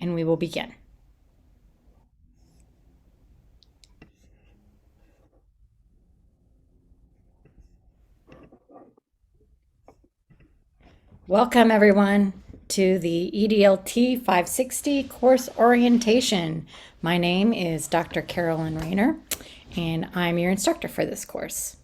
and we will begin. Welcome everyone to the EDLT 560 course orientation. My name is Dr. Carolyn Rayner, and I'm your instructor for this course.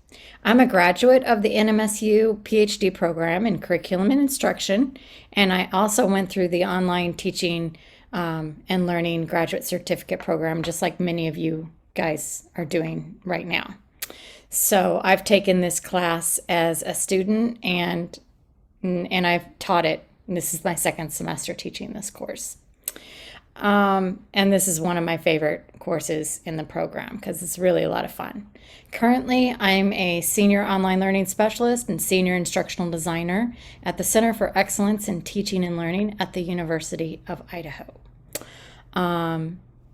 I'm a graduate of the NMSU PhD program in curriculum and instruction, and I also went through the online teaching and learning graduate certificate program, just like many of you guys are doing right now. So I've taken this class as a student and I've taught it. This is my second semester teaching this course. And this is one of my favorite courses in the program because it's really a lot of fun. Currently, I'm a senior online learning specialist and senior instructional designer at the Center for Excellence in Teaching and Learning at the University of Idaho.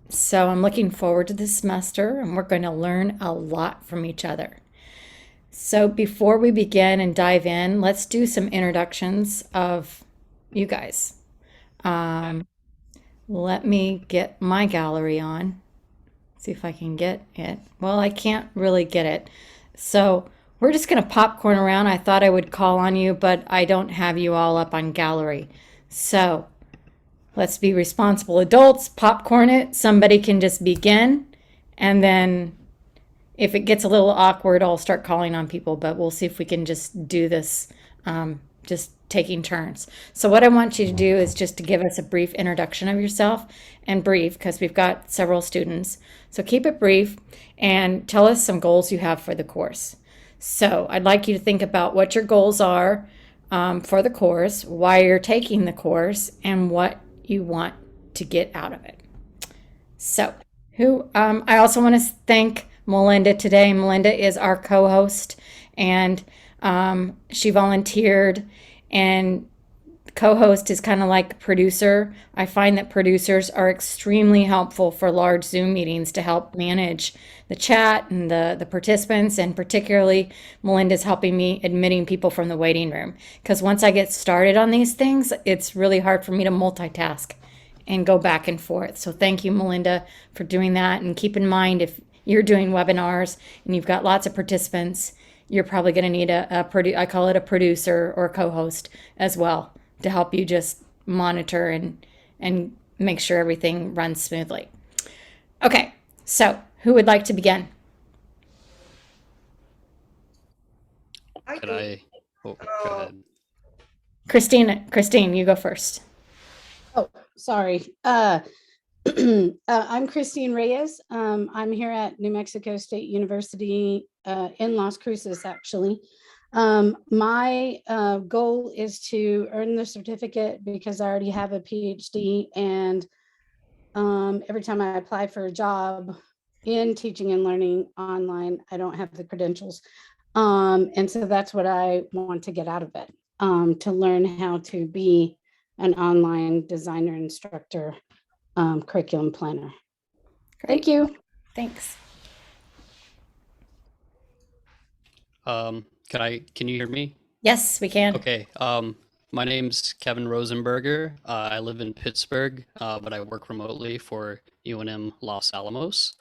So I'm looking forward to this semester, and we're going to learn a lot from each other. So before we begin and dive in, let's do some introductions of you guys. Let me get my gallery on. See if I can get it. Well, I can't really get it. So we're just going to popcorn around. I thought I would call on you, but I don't have you all up on gallery. So let's be responsible adults, popcorn it. Somebody can just begin, and then if it gets a little awkward, I'll start calling on people, but we'll see if we can just do this, just taking turns. So what I want you to do is just to give us a brief introduction of yourself, and brief because we've got several students. So keep it brief and tell us some goals you have for the course. So I'd like you to think about what your goals are for the course, why you're taking the course, and what you want to get out of it. So I also want to thank Melinda today. Melinda is our co-host, and she volunteered. And co-host is kind of like producer. I find that producers are extremely helpful for large Zoom meetings to help manage the chat and the participants, and particularly Melinda's helping me admitting people from the waiting room. Because once I get started on these things, it's really hard for me to multitask and go back and forth. So thank you, Melinda, for doing that. And keep in mind, if you're doing webinars and you've got lots of participants, you're probably going to need I call it a producer or a co-host as well to help you just monitor and make sure everything runs smoothly. Okay, so who would like to begin? Could I? Oh, go ahead. Christine, you go first. Oh, sorry. I'm Christine Reyes. I'm here at New Mexico State University in Las Cruces, actually. My goal is to earn the certificate because I already have a PhD, and every time I apply for a job in teaching and learning online, I don't have the credentials. And so that's what I want to get out of it, to learn how to be an online designer, instructor, curriculum planner. Great. Thank you. Thanks. Can you hear me? Yes, we can. Okay. My name's Kevin Rosenberger. I live in Pittsburgh, but I work remotely for UNM Los Alamos.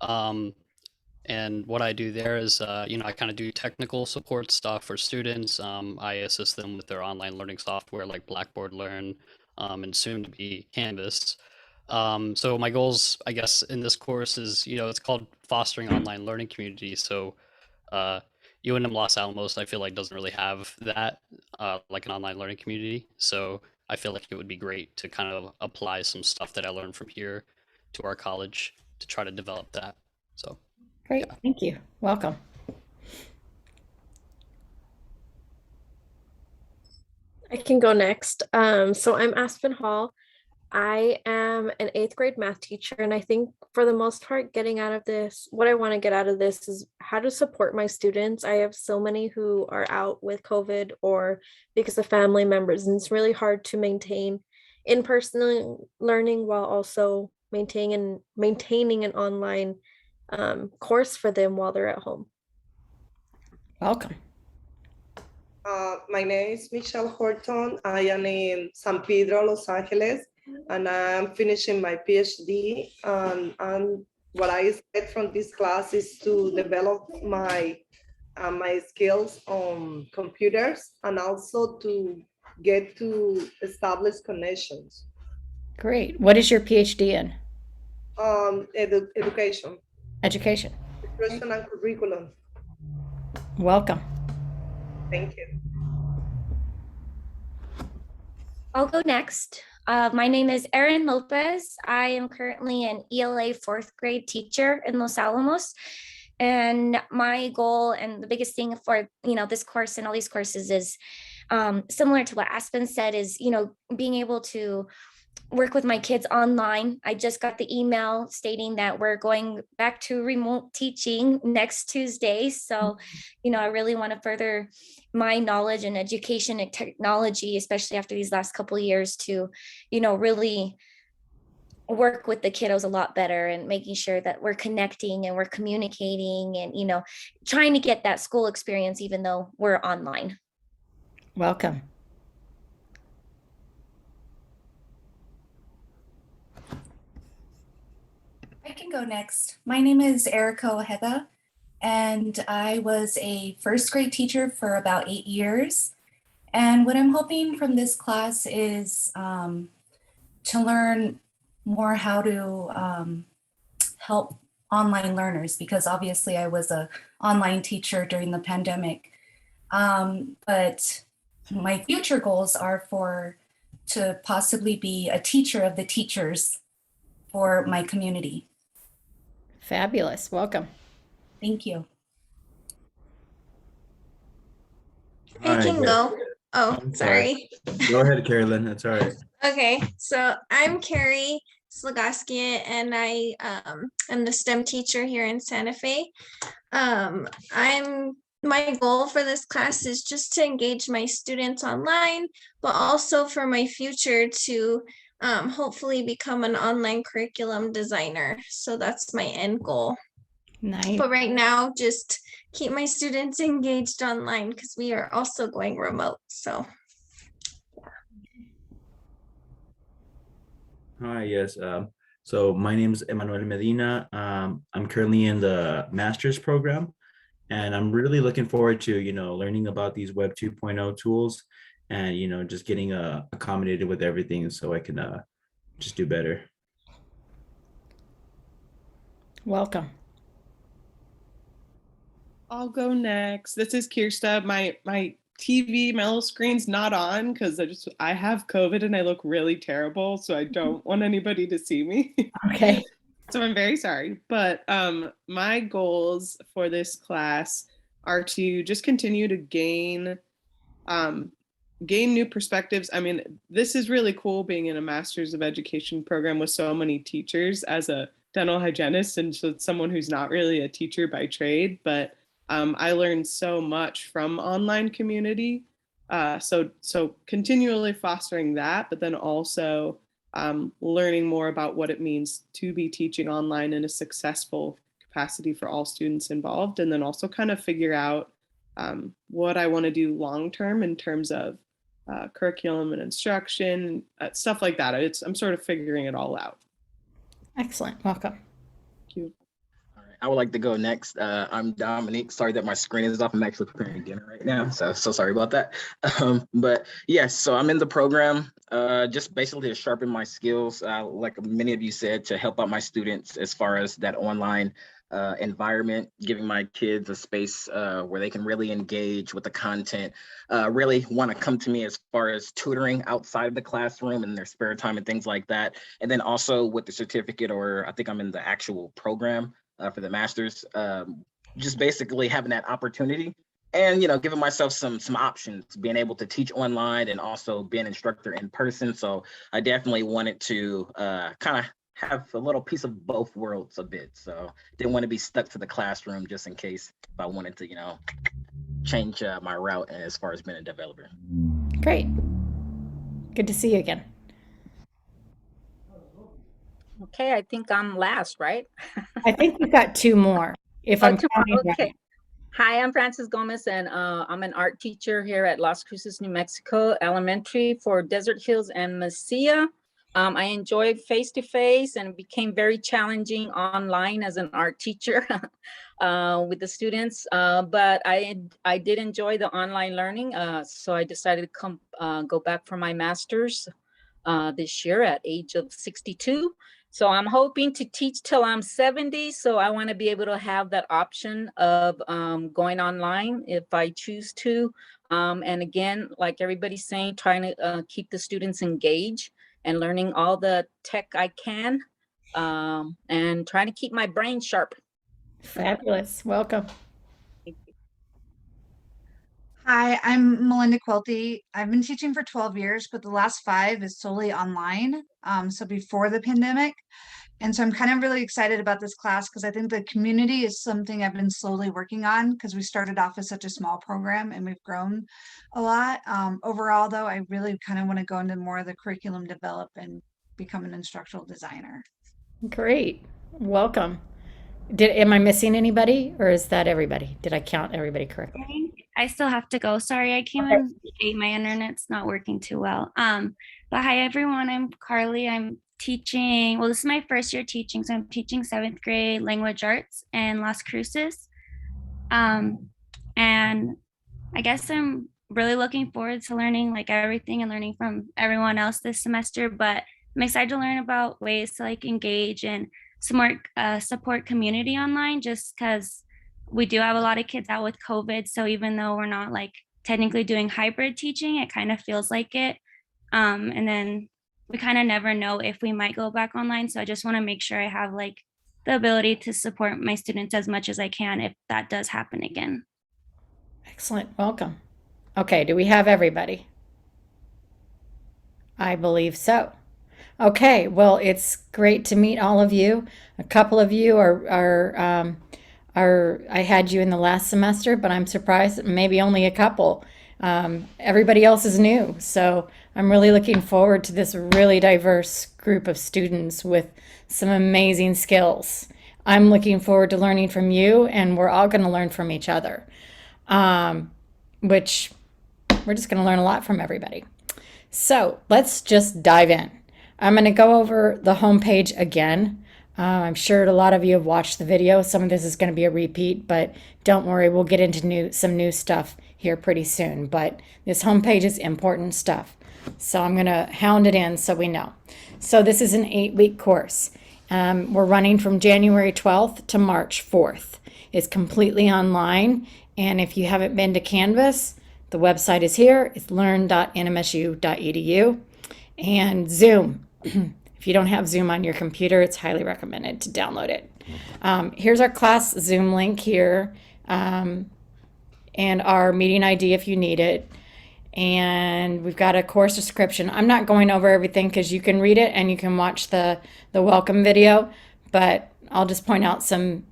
And what I do there is, I kind of do technical support stuff for students. I assist them with their online learning software like Blackboard Learn, and soon to be Canvas. So my goals, I guess, in this course is, it's called Fostering Online Learning Community. So UNM Los Alamos, I feel like doesn't really have that, like an online learning community. So I feel like it would be great to kind of apply some stuff that I learned from here to our college to try to develop that. So Great. Yeah. Thank you. Welcome. I can go next. So I'm Aspen Hall. I am an 8th grade math teacher, and I think for the most part, what I want to get out of this is how to support my students. I have so many who are out with COVID or because of family members, and it's really hard to maintain in-person learning while also maintaining an online course for them while they're at home. Welcome. My name is Michelle Horton. I am in San Pedro, Los Angeles. and I'm finishing my PhD. And what I expect from this class is to develop my skills on computers and also to get to establish connections. Great. What is your PhD in? Education, Education. instruction and curriculum. Welcome. Thank you. I'll go next. My name is Erin Lopez. I am currently an ELA fourth grade teacher in Los Alamos. And my goal and the biggest thing for, this course and all these courses is similar to what Aspen said is, being able to work with my kids online. I just got the email stating that we're going back to remote teaching next Tuesday. So, I really want to further my knowledge and education and technology, especially after these last couple of years to, really work with the kiddos a lot better and making sure that we're connecting and we're communicating and, trying to get that school experience, even though we're online. Welcome. I can go next. My name is Erica Ojeda, and I was a first grade teacher for about 8 years. And what I'm hoping from this class is to learn more how to help online learners, because obviously I was an online teacher during the pandemic. But my future goals are to possibly be a teacher of the teachers for my community. Fabulous. Welcome. Thank you. I Hi, can yeah. go. Oh, I'm sorry. Go ahead, Carolyn. That's all right. Okay, so I'm Carrie Slagaski, and I am the STEM teacher here in Santa Fe. My goal for this class is just to engage my students online, but also for my future to hopefully become an online curriculum designer. So that's my end goal. Nice. But right now, just keep my students engaged online because we are also going remote. So Hi, yes. So my name is Emmanuel Medina. I'm currently in the master's program, and I'm really looking forward to, learning about these Web 2.0 tools and, just getting accommodated with everything so I can just do better. Welcome. I'll go next. This is Kirsta. My TV, my little screen's not on because I have COVID and I look really terrible, so I don't want anybody to see me. Okay. So I'm very sorry. But my goals for this class are to just continue to gain new perspectives. I mean, this is really cool being in a Master's of Education program with so many teachers as a dental hygienist and so someone who's not really a teacher by trade, but I learned so much from online community. So continually fostering that, but then also learning more about what it means to be teaching online in a successful capacity for all students involved, and then also kind of figure out what I want to do long-term in terms of curriculum and instruction, stuff like that. I'm sort of figuring it all out. Excellent. Welcome. Thank you. All right, I would like to go next. I'm Dominique. Sorry that my screen is off. I'm actually preparing dinner right now, so sorry about that. But yes, so I'm in the program just basically to sharpen my skills, like many of you said, to help out my students as far as that online environment, giving my kids a space where they can really engage with the content, really want to come to me as far as tutoring outside of the classroom in their spare time and things like that. And then also with the certificate, or I think I'm in the actual program for the master's, just basically having that opportunity and, giving myself some options, being able to teach online and also be an instructor in person. So I definitely wanted to kind of have a little piece of both worlds a bit. So didn't want to be stuck to the classroom just in case if I wanted to, change my route as far as being a developer. Great. Good to see you again. Okay, I think I'm last, right? I think we've got two more. If I'm counting okay. right. Hi, I'm Frances Gomez, and I'm an art teacher here at Las Cruces, New Mexico Elementary for Desert Hills and Mesilla. I enjoyed face-to-face and it became very challenging online as an art teacher with the students. But I did enjoy the online learning. So I decided to go back for my master's this year at age of 62. So I'm hoping to teach till I'm 70. So I want to be able to have that option of going online if I choose to. And again, like everybody's saying, trying to keep the students engaged and learning all the tech I can, and trying to keep my brain sharp. Fabulous. Welcome. Hi, I'm Melinda Quilty. I've been teaching for 12 years, but the last 5 is solely online. So before the pandemic. And so I'm kind of really excited about this class because I think the community is something I've been slowly working on because we started off as such a small program and we've grown a lot. Overall, though, I really kind of want to go into more of the curriculum develop and become an instructional designer. Great. Welcome. Am I missing anybody or is that everybody? Did I count everybody correctly? I still have to go. Sorry, I came Okay. in late. My internet's not working too well. But hi everyone, I'm Carly. I'm teaching, well, this is my first year teaching, so I'm teaching 7th grade language arts in Las Cruces. And I guess I'm really looking forward to learning like everything and learning from everyone else this semester, but I'm excited to learn about ways to like engage and support community online, just because we do have a lot of kids out with COVID. So even though we're not like technically doing hybrid teaching, it kind of feels like it. And then we kind of never know if we might go back online. So I just want to make sure I have like the ability to support my students as much as I can if that does happen again. Excellent. Welcome. Okay. Do we have everybody? I believe so. Okay. Well, it's great to meet all of you. A couple of you are I had you in the last semester, but I'm surprised maybe only a couple. Everybody else is new. So I'm really looking forward to this really diverse group of students with some amazing skills. I'm looking forward to learning from you, and we're all going to learn from each other, which we're just going to learn a lot from everybody. So let's just dive in. I'm going to go over the homepage again. I'm sure a lot of you have watched the video. Some of this is going to be a repeat, but don't worry, we'll get into some new stuff here pretty soon. But this homepage is important stuff. So I'm going to hound it in so we know. So this is an 8-week course. We're running from January 12th to March 4th. It's completely online. And if you haven't been to Canvas, the website is here. It's learn.nmsu.edu. And Zoom. If you don't have Zoom on your computer, it's highly recommended to download it. Here's our class Zoom link here, and our meeting ID if you need it. And we've got a course description. I'm not going over everything because you can read it and you can watch the welcome video, but I'll just point out some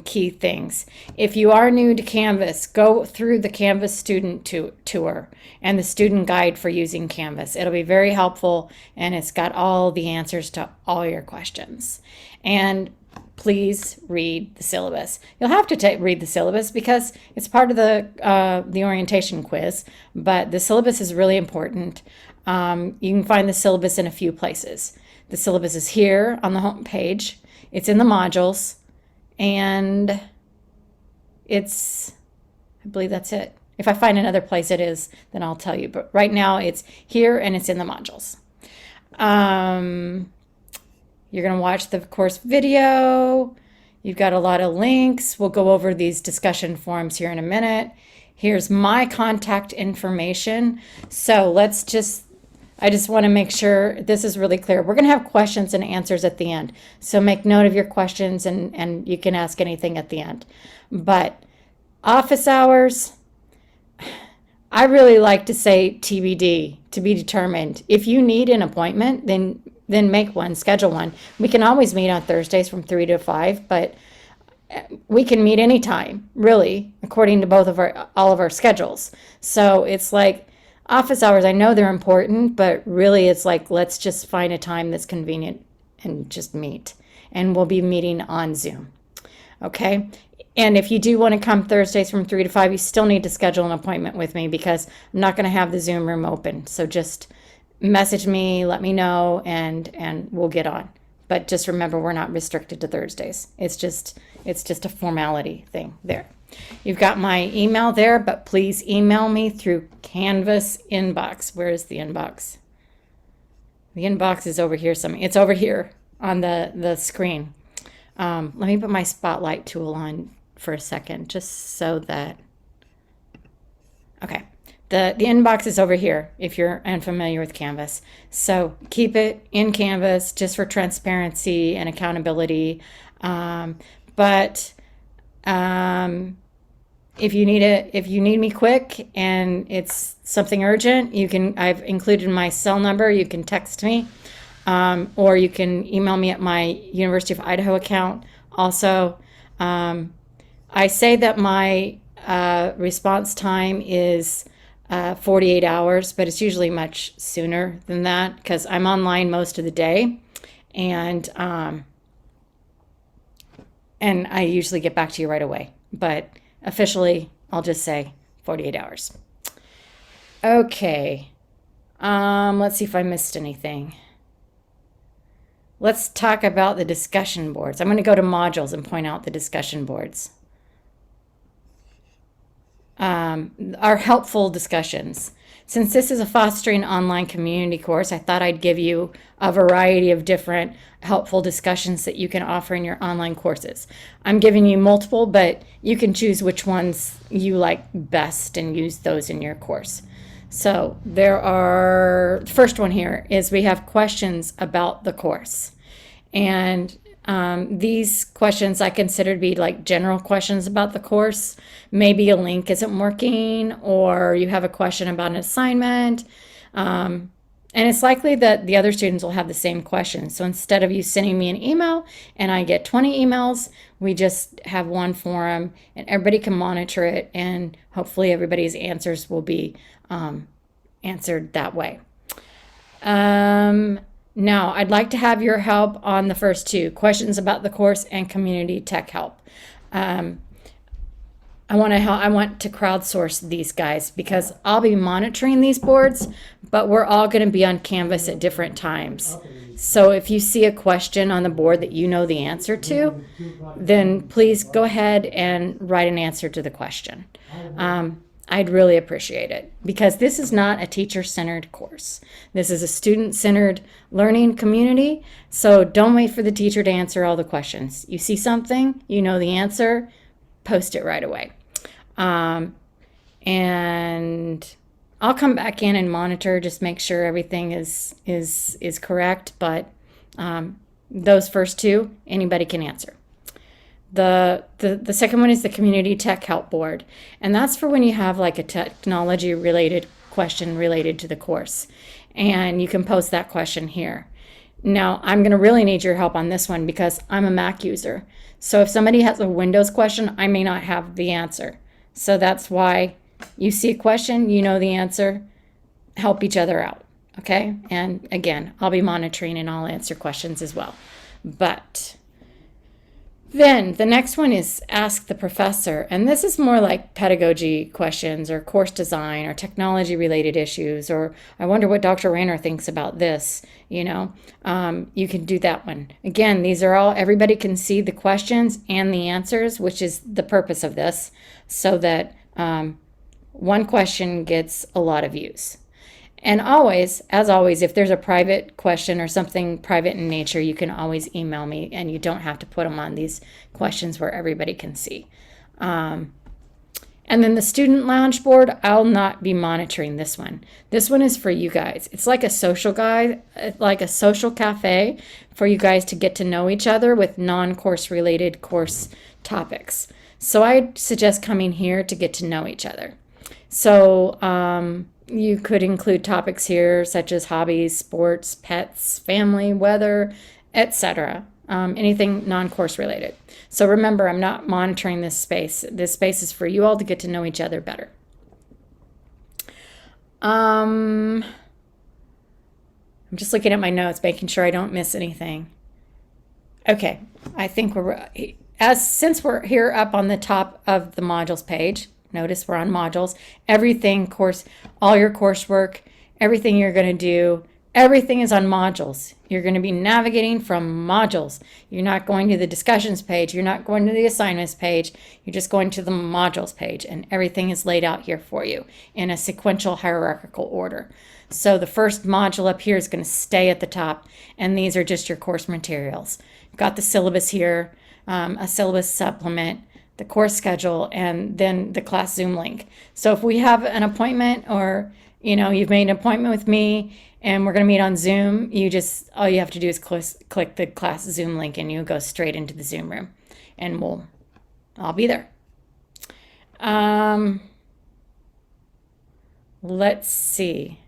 key things. If you are new to Canvas, go through the Canvas student tour and the student guide for using Canvas. It'll be very helpful, and it's got all the answers to all your questions. And please read the syllabus. You'll have to read the syllabus because it's part of the orientation quiz, but the syllabus is really important. You can find the syllabus in a few places. The syllabus is here on the home page. It's in the modules. And I believe that's it. If I find another place it is, then I'll tell you. But right now it's here and it's in the modules. You're going to watch the course video. You've got a lot of links. We'll go over these discussion forums here in a minute. Here's my contact information. So I just want to make sure this is really clear. We're going to have questions and answers at the end. So make note of your questions and you can ask anything at the end. But office hours, I really like to say TBD, to be determined. If you need an appointment, then make one, schedule one. We can always meet on Thursdays from 3 to 5, but we can meet anytime, really, according to all of our schedules. So it's like, office hours, I know they're important, but really it's like, let's just find a time that's convenient and just meet. And we'll be meeting on Zoom. Okay? And if you do want to come Thursdays from 3 to 5, you still need to schedule an appointment with me because I'm not going to have the Zoom room open. So just message me, let me know, and we'll get on. But just remember, we're not restricted to Thursdays. It's just a formality thing there. You've got my email there, but please email me through Canvas inbox. Where is the inbox? The inbox is over here. It's over here on the screen. Let me put my spotlight tool on for a second, just so that. Okay. The inbox is over here if you're unfamiliar with Canvas. So keep it in Canvas just for transparency and accountability. But if you need me quick and it's something urgent, I've included my cell number. You can text me, or you can email me at my University of Idaho account. Also, I say that my response time is 48 hours, but it's usually much sooner than that because I'm online most of the day, and I usually get back to you right away. But officially, I'll just say 48 hours. Okay. Let's see if I missed anything. Let's talk about the discussion boards. I'm going to go to modules and point out the discussion boards. Are helpful discussions. Since this is a fostering online community course, I thought I'd give you a variety of different helpful discussions that you can offer in your online courses. I'm giving you multiple, but you can choose which ones you like best and use those in your course. So the first one here is we have questions about the course. And these questions I consider to be like general questions about the course. Maybe a link isn't working, or you have a question about an assignment. And it's likely that the other students will have the same question. So instead of you sending me an email and I get 20 emails, we just have one forum and everybody can monitor it, and hopefully everybody's answers will be answered that way. Now, I'd like to have your help on the first two, questions about the course and community tech help. I want to crowdsource these guys because I'll be monitoring these boards, but we're all going to be on Canvas at different times. So if you see a question on the board that you know the answer to, then please go ahead and write an answer to the question. I'd really appreciate it because this is not a teacher-centered course. This is a student-centered learning community. So don't wait for the teacher to answer all the questions. You see something, you know the answer, post it right away. And I'll come back in and monitor, just make sure everything is correct. But those first two, anybody can answer. The second one is the Community Tech Help Board, and that's for when you have like a technology related question related to the course, and you can post that question here. Now, I'm going to really need your help on this one because I'm a Mac user. So if somebody has a Windows question, I may not have the answer. So that's why you see a question, you know the answer, help each other out, okay? And again, I'll be monitoring and I'll answer questions as well. But then the next one is ask the professor, and this is more like pedagogy questions or course design or technology related issues, or I wonder what Dr. Rayner thinks about this, you can do that one. Again, these are all, everybody can see the questions and the answers, which is the purpose of this, so that one question gets a lot of views. And always, as always, if there's a private question or something private in nature, you can always email me, and you don't have to put them on these questions where everybody can see. And then the student lounge board, I'll not be monitoring this one. This one is for you guys. It's like a social guide, like a social cafe for you guys to get to know each other with non-course related course topics. So I suggest coming here to get to know each other. So, you could include topics here such as hobbies, sports, pets, family, weather, etc. Anything non-course related. So remember, I'm not monitoring this space. This space is for you all to get to know each other better. I'm just looking at my notes, making sure I don't miss anything. Okay, I think since we're here up on the top of the modules page, notice we're on modules. Everything all your coursework everything you're going to do, everything is on modules. You're going to be navigating from modules. You're not going to the discussions page. You're not going to the assignments page. You're just going to the modules page, and everything is laid out here for you in a sequential hierarchical order. So the first module up here is going to stay at the top, and these are just your course materials. You've got the syllabus here, a syllabus supplement, the course schedule, and then the class Zoom link. So if we have an appointment, or you've made an appointment with me and we're going to meet on Zoom, all you have to do is click the class Zoom link and you go straight into the Zoom room, and I'll be there. Let's see.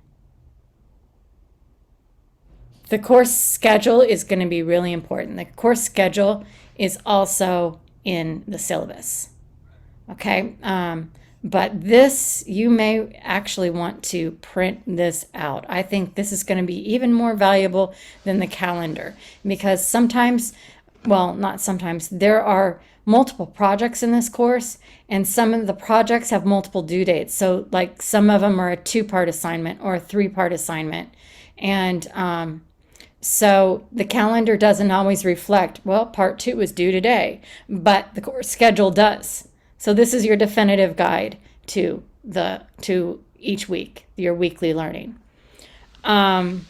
The course schedule is going to be really important. The course schedule is also in the syllabus. Okay. But this, you may actually want to print this out. I think this is going to be even more valuable than the calendar, because sometimes, well, not sometimes, there are multiple projects in this course, and some of the projects have multiple due dates. So like some of them are a 2-part assignment or a 3-part assignment. And so the calendar doesn't always reflect, well, part 2 is due today, but the course schedule does. So this is your definitive guide to each week, your weekly learning. And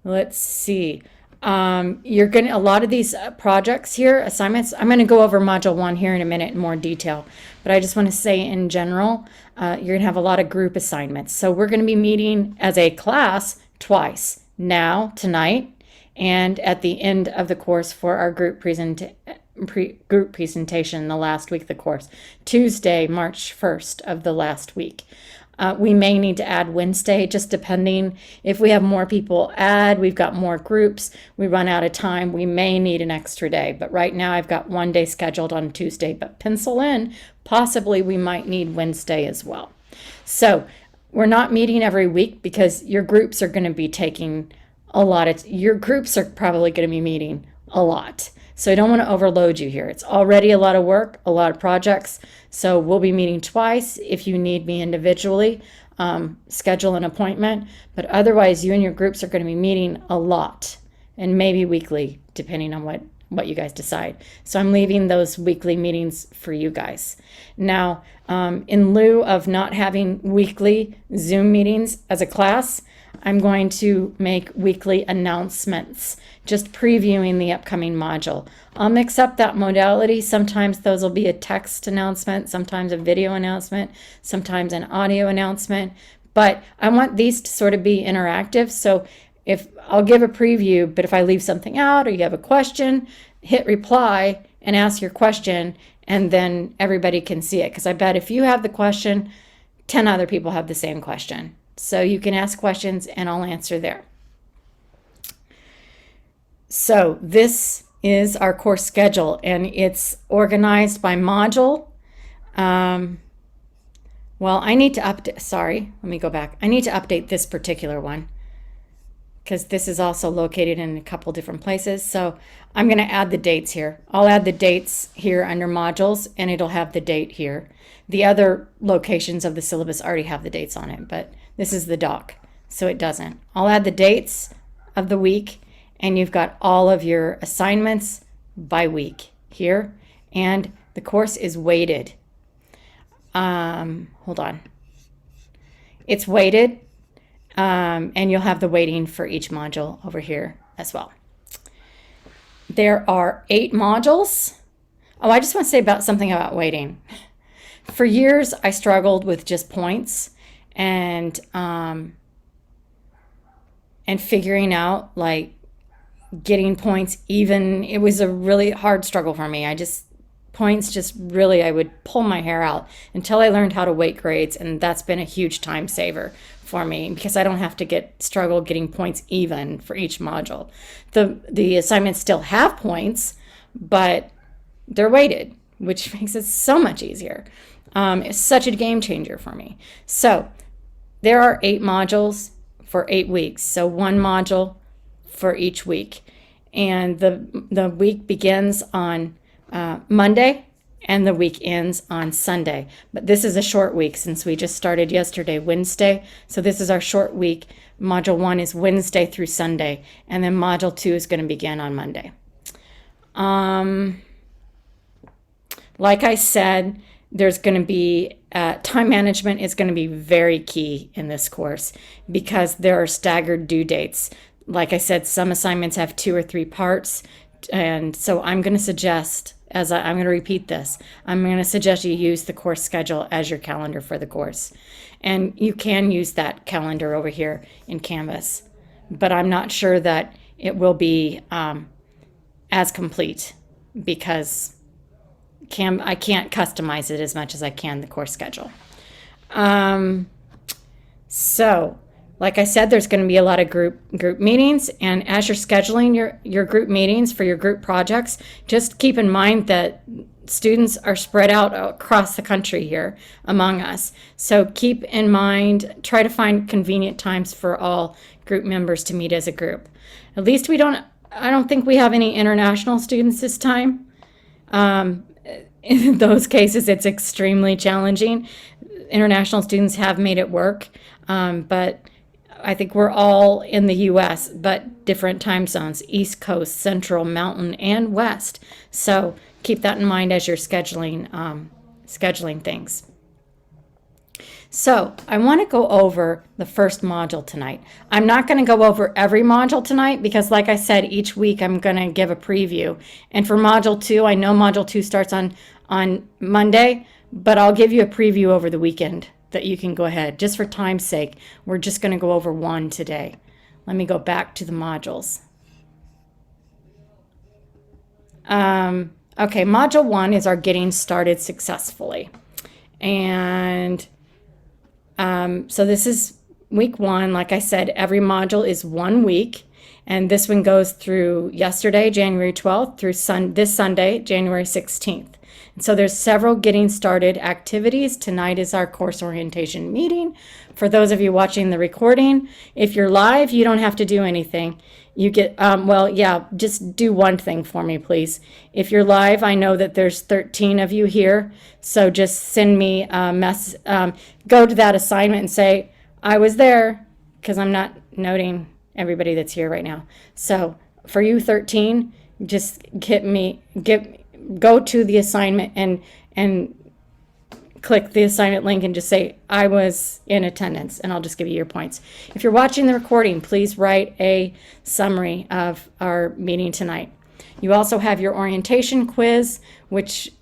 let's see. A lot of these projects here, assignments, I'm going to go over module 1 here in a minute in more detail, but I just want to say in general, you're going to have a lot of group assignments. So we're going to be meeting as a class twice, now, tonight, and at the end of the course for our group presentation the last week of the course, Tuesday, March 1st of the last week. We may need to add Wednesday, just depending if we have more people add, we've got more groups, we run out of time, we may need an extra day. But right now I've got one day scheduled on Tuesday, but pencil in, possibly we might need Wednesday as well. So we're not meeting every week because your groups are going to be taking your groups are probably going to be meeting a lot. So I don't want to overload you here. It's already a lot of work, a lot of projects. So we'll be meeting twice. If you need me individually, schedule an appointment. But otherwise, you and your groups are going to be meeting a lot, and maybe weekly, depending on what you guys decide. So I'm leaving those weekly meetings for you guys. Now, in lieu of not having weekly Zoom meetings as a class, I'm going to make weekly announcements, just previewing the upcoming module. I'll mix up that modality. Sometimes those will be a text announcement, sometimes a video announcement, sometimes an audio announcement. But I want these to sort of be interactive. So if I'll give a preview, but if I leave something out or you have a question, hit reply and ask your question, and then everybody can see it. Because I bet if you have the question, 10 other people have the same question. So you can ask questions and I'll answer there. So this is our course schedule, and it's organized by module. Well, I need to update, sorry, let me go back. I need to update this particular one because this is also located in a couple different places. So I'm going to add the dates here. I'll add the dates here under modules, and it'll have the date here. The other locations of the syllabus already have the dates on it, but this is the doc, so it doesn't. I'll add the dates of the week, and you've got all of your assignments by week here, and the course is weighted. Hold on. It's weighted, and you'll have the weighting for each module over here as well. There are 8 modules. Oh, I just want to say something about weighting. For years, I struggled with just points and figuring out like getting points even. It was a really hard struggle for me. Points just really, I would pull my hair out until I learned how to weight grades, and that's been a huge time saver for me because I don't have to struggle getting points even for each module. The assignments still have points, but they're weighted, which makes it so much easier. It's such a game changer for me. So there are 8 modules for 8 weeks. So 1 module for each week. And the week begins on Monday, and the week ends on Sunday. But this is a short week since we just started yesterday, Wednesday. So this is our short week. Module 1 is Wednesday through Sunday, and then Module 2 is going to begin on Monday. Like I said, there's going to be time management is going to be very key in this course because there are staggered due dates. Like I said, some assignments have 2 or 3 parts. And so I'm going to suggest, I'm going to repeat this, I'm going to suggest you use the course schedule as your calendar for the course. And you can use that calendar over here in Canvas, but I'm not sure that it will be as complete because I can't customize it as much as I can the course schedule. So, like I said, there's going to be a lot of group meetings, and as you're scheduling your group meetings for your group projects, just keep in mind that students are spread out across the country here among us. So keep in mind, try to find convenient times for all group members to meet as a group. At least I don't think we have any international students this time. In those cases, it's extremely challenging. International students have made it work, but I think we're all in the U.S., but different time zones, East Coast, Central, Mountain, and West. So keep that in mind as you're scheduling things. So I want to go over the first module tonight. I'm not going to go over every module tonight because, like I said, each week I'm going to give a preview. And for module 2, I know module 2 starts on Monday, but I'll give you a preview over the weekend that you can go ahead. Just for time's sake, we're just going to go over 1 today. Let me go back to the modules. Okay, module 1 is our getting started successfully. And so this is week 1. Like I said, every module is 1 week. And this one goes through yesterday, January 12th, through this Sunday, January 16th. And so there's several getting started activities. Tonight is our course orientation meeting. For those of you watching the recording, if you're live, you don't have to do anything. You get, just do one thing for me, please. If you're live, I know that there's 13 of you here. So just send me a mess. Go to that assignment and say, I was there, because I'm not noting everybody that's here right now. So for you 13, just go to the assignment and click the assignment link and just say, I was in attendance, and I'll just give you your points. If you're watching the recording, please write a summary of our meeting tonight. You also have your orientation quiz, which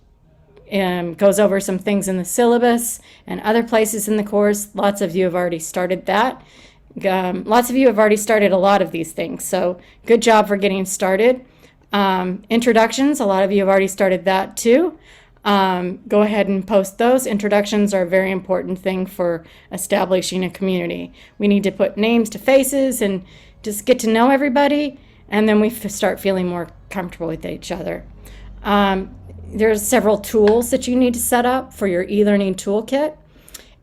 goes over some things in the syllabus and other places in the course. Lots of you have already started that. Lots of you have already started a lot of these things, so good job for getting started. Introductions, a lot of you have already started that too. Go ahead and post those. Introductions are a very important thing for establishing a community. We need to put names to faces and just get to know everybody, and then we start feeling more comfortable with each other. There's several tools that you need to set up for your e-learning toolkit,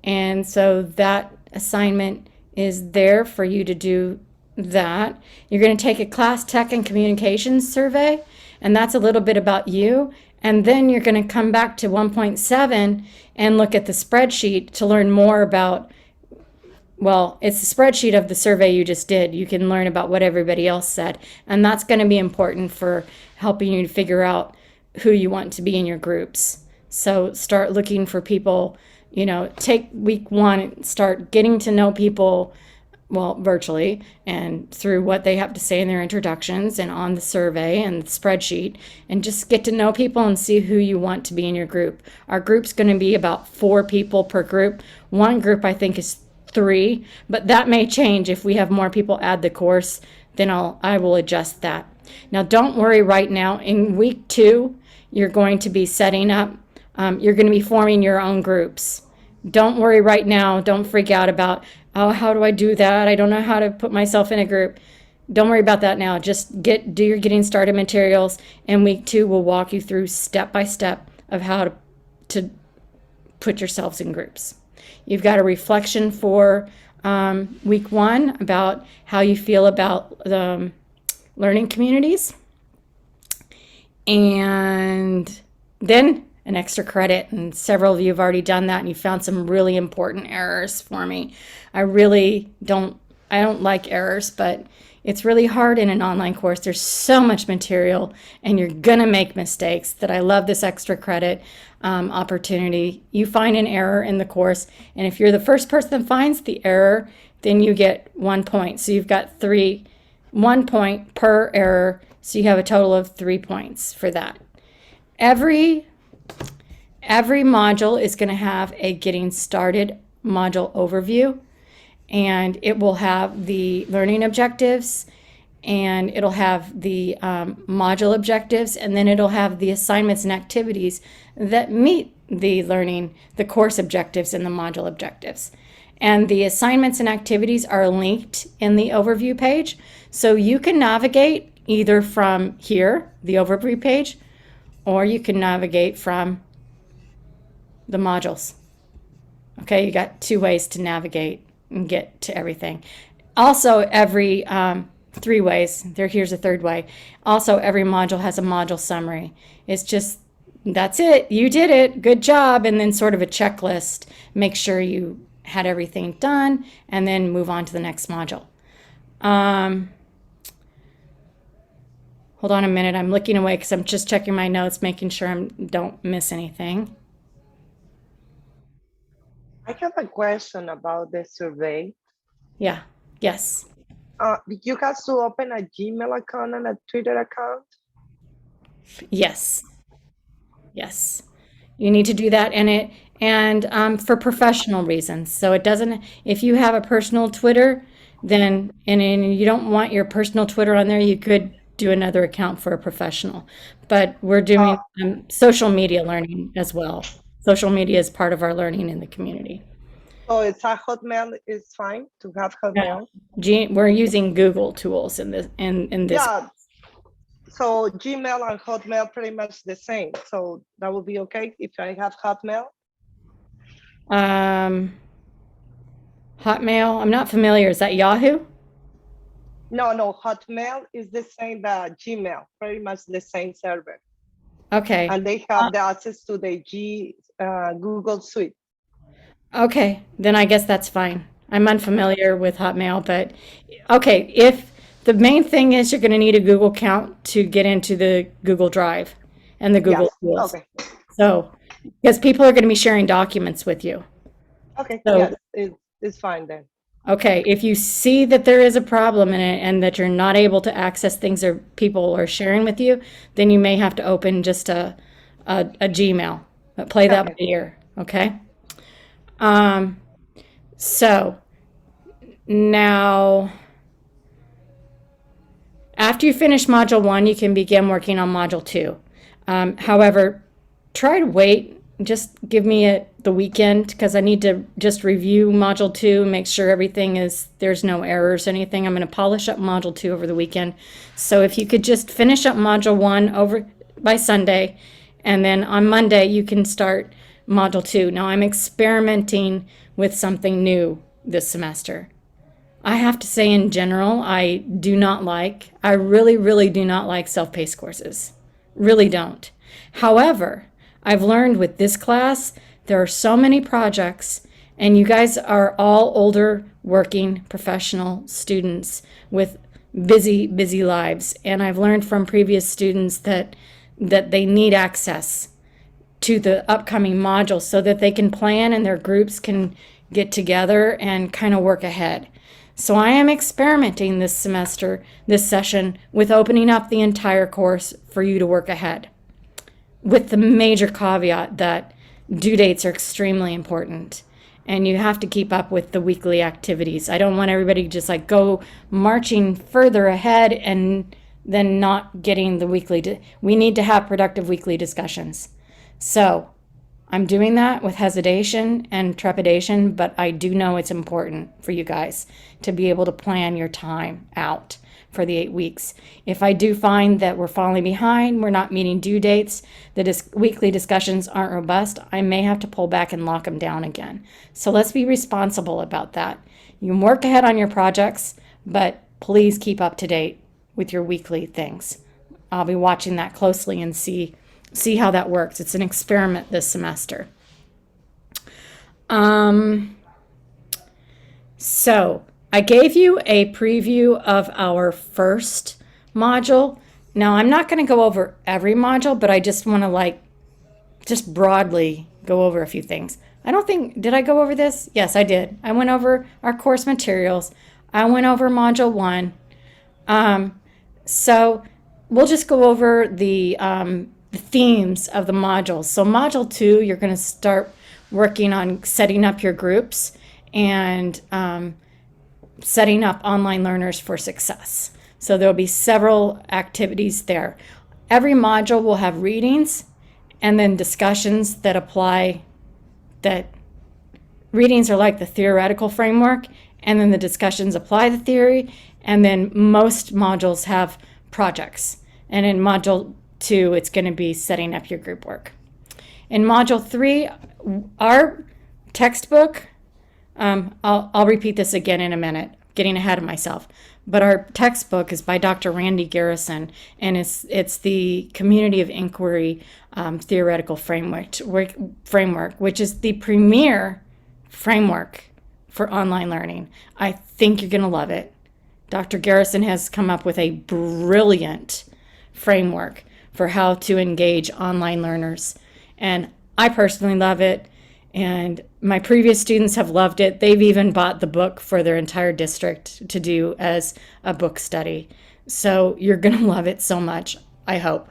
and so that assignment is there for you to do that. You're going to take a class tech and communications survey, and that's a little bit about you. And then you're going to come back to 1.7 and look at the spreadsheet to learn more about, well, it's the spreadsheet of the survey you just did. You can learn about what everybody else said. And that's going to be important for helping you to figure out who you want to be in your groups. So start looking for people, take week 1 and start getting to know people, well, virtually, and through what they have to say in their introductions and on the survey and the spreadsheet, and just get to know people and see who you want to be in your group. Our group's going to be about 4 people per group. One group, I think, is 3, but that may change if we have more people add the course, then I will adjust that. Now, don't worry right now. In week 2, you're going to be setting up, you're going to be forming your own groups. Don't worry right now. Don't freak out about, oh, how do I do that? I don't know how to put myself in a group. Don't worry about that now. Just do your getting started materials, and week 2 will walk you through step by step of how to put yourselves in groups. You've got a reflection for week 1 about how you feel about the learning communities. And then an extra credit, and several of you have already done that, and you found some really important errors for me. I don't like errors, but it's really hard in an online course. There's so much material, and you're gonna make mistakes, that I love this extra credit opportunity. You find an error in the course, and if you're the first person that finds the error, then you get 1 point. So you've got 1 point per error, so you have a total of 3 points for that. Every module is going to have a getting started module overview, and it will have the learning objectives, and it'll have the module objectives, and then it'll have the assignments and activities that meet the course objectives and the module objectives. And the assignments and activities are linked in the overview page, so you can navigate either from here, the overview page, or you can navigate from the modules. Okay, you got 2 ways to navigate and get to everything. Also, every 3 ways. Here's a 3rd way. Also, every module has a module summary. It's just, that's it. You did it. Good job. And then sort of a checklist. Make sure you had everything done, and then move on to the next module. Hold on a minute. I'm looking away because I'm just checking my notes, making sure I don't miss anything. I have a question about the survey. Yeah. Yes. You have to open a Gmail account and a Twitter account? Yes. Yes. You need to do that, and for professional reasons. So it doesn't, if you have a personal Twitter, then, and you don't want your personal Twitter on there, you could do another account for a professional. But we're doing social media learning as well. Social media is part of our learning in the community. So it's a Hotmail is fine to have Hotmail? We're using Google tools in this. Yeah. So Gmail and Hotmail pretty much the same. So that would be okay if I have Hotmail? Hotmail, I'm not familiar. Is that Yahoo? No, Hotmail is the same that Gmail, pretty much the same server. Okay. And they have the access to the Google Suite. Okay, then I guess that's fine. I'm unfamiliar with Hotmail, but okay, if the main thing is you're going to need a Google account to get into the Google Drive and the Google tools. Okay. So, because people are going to be sharing documents with you. Okay, So, yes, it's fine then. Okay, if you see that there is a problem in it and that you're not able to access things or people are sharing with you, then you may have to open just a Gmail. But play that by ear, okay? So now, after you finish Module 1, you can begin working on Module 2. However, try to wait. Just give me the weekend, because I need to just review Module 2, make sure there's no errors or anything. I'm going to polish up Module 2 over the weekend. So if you could just finish up Module 1 over by Sunday, and then on Monday you can start Module 2. Now I'm experimenting with something new this semester. I have to say, in general, I really, really do not like self-paced courses. Really don't. However, I've learned with this class, there are so many projects, and you guys are all older, working, professional students with busy, busy lives. And I've learned from previous students that they need access to the upcoming modules so that they can plan and their groups can get together and kind of work ahead. So I am experimenting this session, with opening up the entire course for you to work ahead, with the major caveat that due dates are extremely important and you have to keep up with the weekly activities. I don't want everybody to just go marching further ahead and then not getting the weekly. We need to have productive weekly discussions. So I'm doing that with hesitation and trepidation, but I do know it's important for you guys to be able to plan your time out for the 8 weeks. If I do find that we're falling behind, we're not meeting due dates, the weekly discussions aren't robust, I may have to pull back and lock them down again. So let's be responsible about that. You can work ahead on your projects, but please keep up to date with your weekly things. I'll be watching that closely and see see how that works. It's an experiment this semester. So I gave you a preview of our first module. Now I'm not going to go over every module, but I just want to just broadly go over a few things. I don't think, did I go over this? Yes, I did. I went over our course materials. I went over module 1. So we'll just go over the themes of the modules. So module 2, you're going to start working on setting up your groups and setting up online learners for success. So there'll be several activities there. Every module will have readings and then discussions that apply. That readings are like the theoretical framework, and then the discussions apply the theory, and then most modules have projects. And in module 2, it's going to be setting up your group work. In module 3, our textbook, I'll repeat this again in a minute, getting ahead of myself, but our textbook is by Dr. Randy Garrison, and it's the Community of Inquiry Theoretical Framework, which is the premier framework for online learning. I think you're going to love it. Dr. Garrison has come up with a brilliant framework for how to engage online learners, and I personally love it, and my previous students have loved it. They've even bought the book for their entire district to do as a book study. So you're going to love it so much, I hope.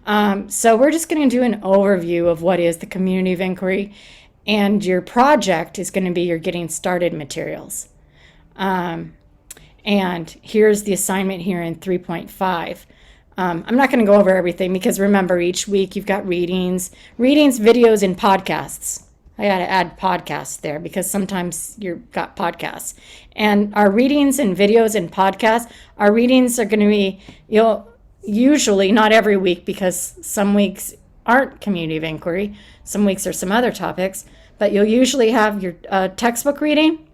So we're just going to do an overview of what is the Community of Inquiry, and your project is going to be your Getting Started materials. And here's the assignment here in 3.5. I'm not going to go over everything because remember, each week you've got readings, videos, and podcasts. I got to add podcasts there because sometimes you've got podcasts. And our readings and videos and podcasts, our readings are going to be, usually, not every week because some weeks aren't Community of Inquiry, some weeks are some other topics, but you'll usually have your textbook reading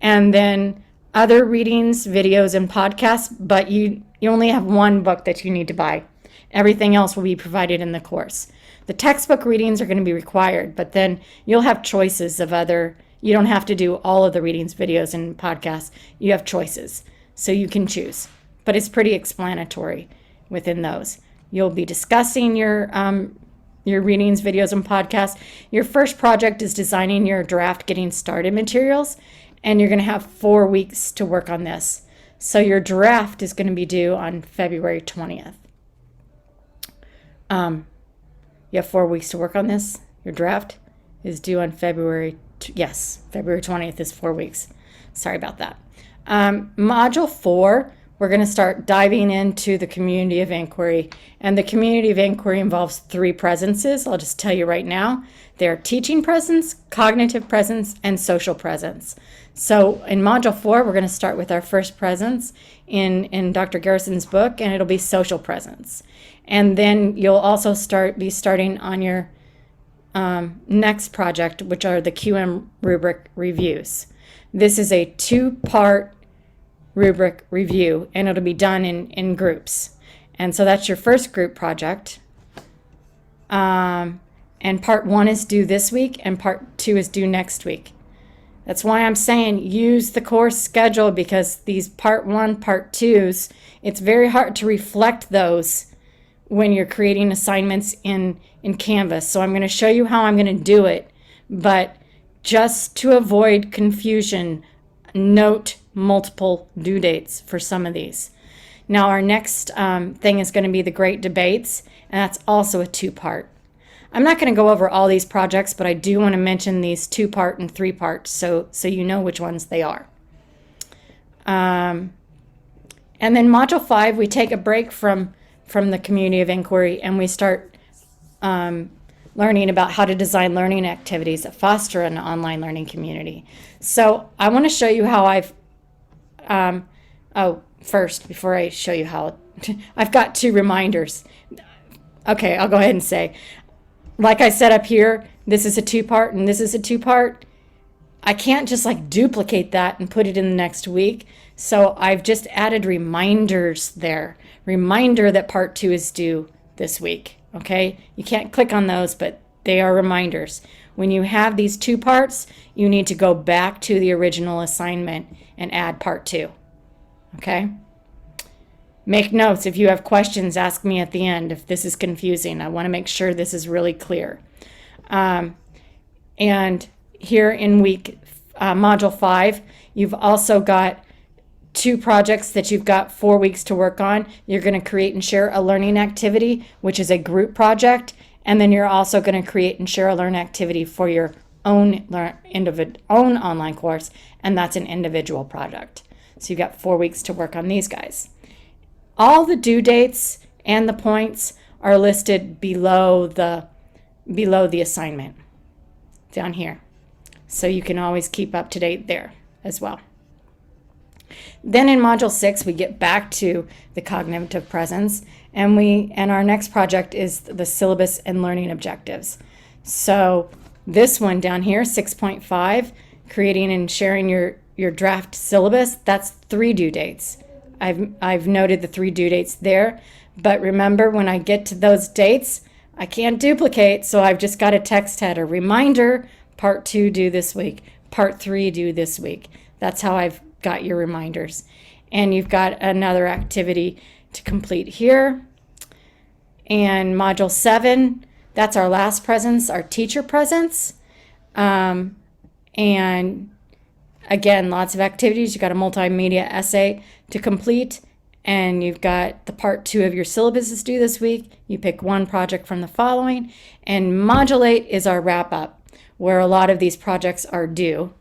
and then other readings, videos, and podcasts, but you only have one book that you need to buy. Everything else will be provided in the course. The textbook readings are going to be required, but then you'll have choices of you don't have to do all of the readings, videos, and podcasts. You have choices, so you can choose, but it's pretty explanatory within those. You'll be discussing your readings, videos, and podcasts. Your first project is designing your draft Getting Started materials, and you're going to have 4 weeks to work on this. So your draft is going to be due on February 20th. You have 4 weeks to work on this. Your draft is due on February 20th is 4 weeks. Sorry about that. Module 4, we're going to start diving into the Community of Inquiry. And the Community of Inquiry involves 3 presences. I'll just tell you right now. They're teaching presence, cognitive presence, and social presence. So in Module 4, we're going to start with our first presence in Dr. Garrison's book, and it'll be social presence. And then you'll also be starting on your next project, which are the QM rubric reviews. This is a 2-part rubric review, and it'll be done in groups. And so that's your first group project. And part 1 is due this week, and part 2 is due next week. That's why I'm saying use the course schedule, because these part 1, part 2s, it's very hard to reflect those when you're creating assignments in Canvas. So I'm going to show you how I'm going to do it, but just to avoid confusion, note multiple due dates for some of these. Now our next thing is going to be the Great Debates, and that's also a 2-part. I'm not going to go over all these projects, but I do want to mention these 2-part and 3-part so you know which ones they are. And then Module 5, we take a break from the Community of Inquiry, and we start learning about how to design learning activities that foster an online learning community. So I want to show you how first, before I show you how, I've got 2 reminders. Okay, I'll go ahead and say, like I said up here, this is a 2-part and this is a 2-part. I can't just duplicate that and put it in the next week. So I've just added reminders there. Reminder that part 2 is due this week. okay? You can't click on those, but they are reminders. When you have these 2 parts, you need to go back to the original assignment and add part 2, okay? Make notes. If you have questions, ask me at the end if this is confusing. I want to make sure this is really clear. And here in module 5, you've also got 2 projects that you've got 4 weeks to work on. You're going to create and share a learning activity, which is a group project. And then you're also going to create and share a learn activity for your own online course. And that's an individual project. So you've got 4 weeks to work on these guys. All the due dates and the points are listed below the assignment down here. So you can always keep up to date there as well. Then in module 6, we get back to the cognitive presence, and our next project is the syllabus and learning objectives. So this one down here, 6.5, creating and sharing your draft syllabus, that's 3 due dates. I've noted the 3 due dates there, but remember, when I get to those dates, I can't duplicate, so I've just got a text header. Reminder, part 2 due this week, part 3 due this week. That's how I've got your reminders. And you've got another activity to complete here. And module 7, that's our last presence, our teacher presence. And again, lots of activities. You've got a multimedia essay to complete, and you've got the part 2 of your syllabus is due this week. You pick one project from the following, and module 8 is our wrap up, where a lot of these projects are due.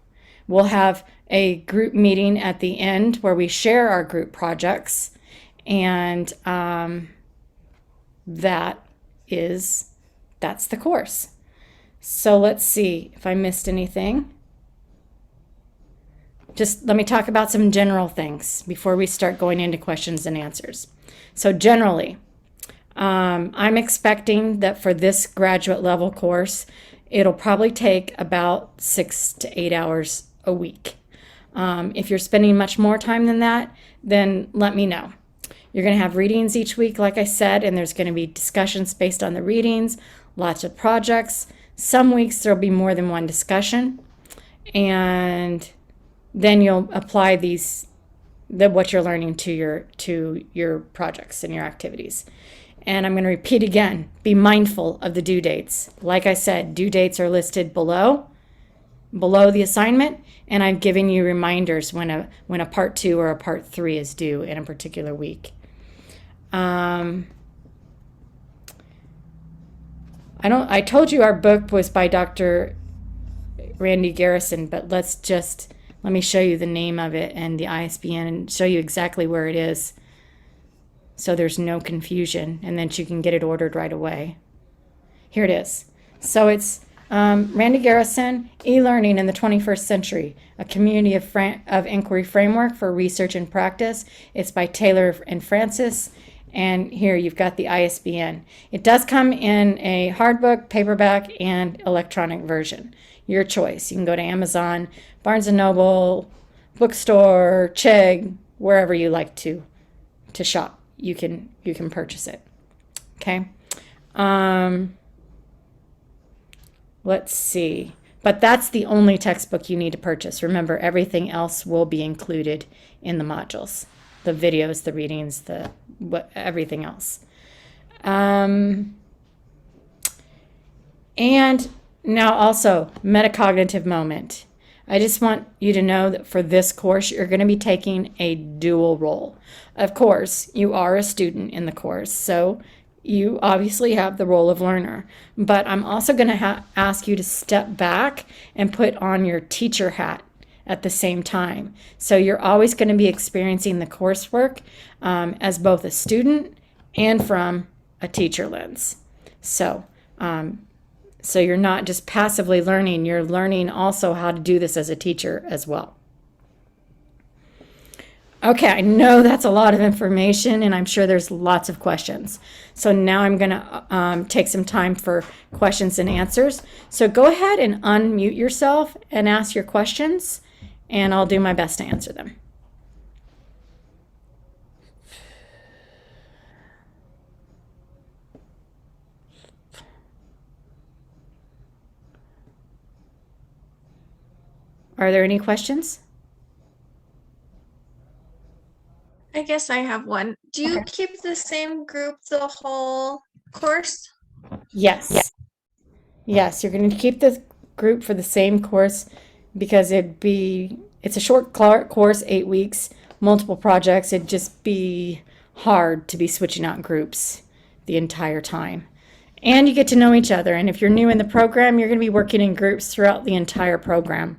We'll have a group meeting at the end where we share our group projects, and that's the course. So let's see if I missed anything. Just let me talk about some general things before we start going into questions and answers. So generally, I'm expecting that for this graduate level course, it'll probably take about 6 to 8 hours a week. If you're spending much more time than that, then let me know. You're going to have readings each week, like I said, and there's going to be discussions based on the readings, lots of projects. Some weeks there'll be more than one discussion, and then you'll apply what you're learning to your projects and your activities. And I'm going to repeat again, be mindful of the due dates. Like I said, due dates are listed below the assignment, and I'm giving you reminders when a part 2 or a part 3 is due in a particular week. I told you our book was by Dr. Randy Garrison, but let me show you the name of it and the ISBN and show you exactly where it is, so there's no confusion, and then you can get it ordered right away. Here it is. So it's Randy Garrison, E-Learning in the 21st Century, a community of inquiry framework for research and practice. It's by Taylor and Francis, and here you've got the ISBN. It does come in a hardbook, paperback, and electronic version. Your choice. You can go to Amazon, Barnes & Noble, bookstore, Chegg, wherever you like to shop. You can purchase it. Okay. Let's see. But that's the only textbook you need to purchase. Remember, everything else will be included in the modules. The videos, the readings, everything else. And now also, metacognitive moment. I just want you to know that for this course, you're going to be taking a dual role. Of course, you are a student in the course, so you obviously have the role of learner. But I'm also going to ask you to step back and put on your teacher hat at the same time. So you're always going to be experiencing the coursework as both a student and from a teacher lens. So you're not just passively learning, you're learning also how to do this as a teacher as well. Okay, I know that's a lot of information, and I'm sure there's lots of questions. So now I'm going to take some time for questions and answers. So go ahead and unmute yourself and ask your questions, and I'll do my best to answer them. Are there any questions? I guess I have one. Do you keep the same group the whole course? Yes. Yes, you're going to keep the group for the same course because it's a short course, 8 weeks, multiple projects. It'd just be hard to be switching out groups the entire time. And you get to know each other. And if you're new in the program, you're going to be working in groups throughout the entire program.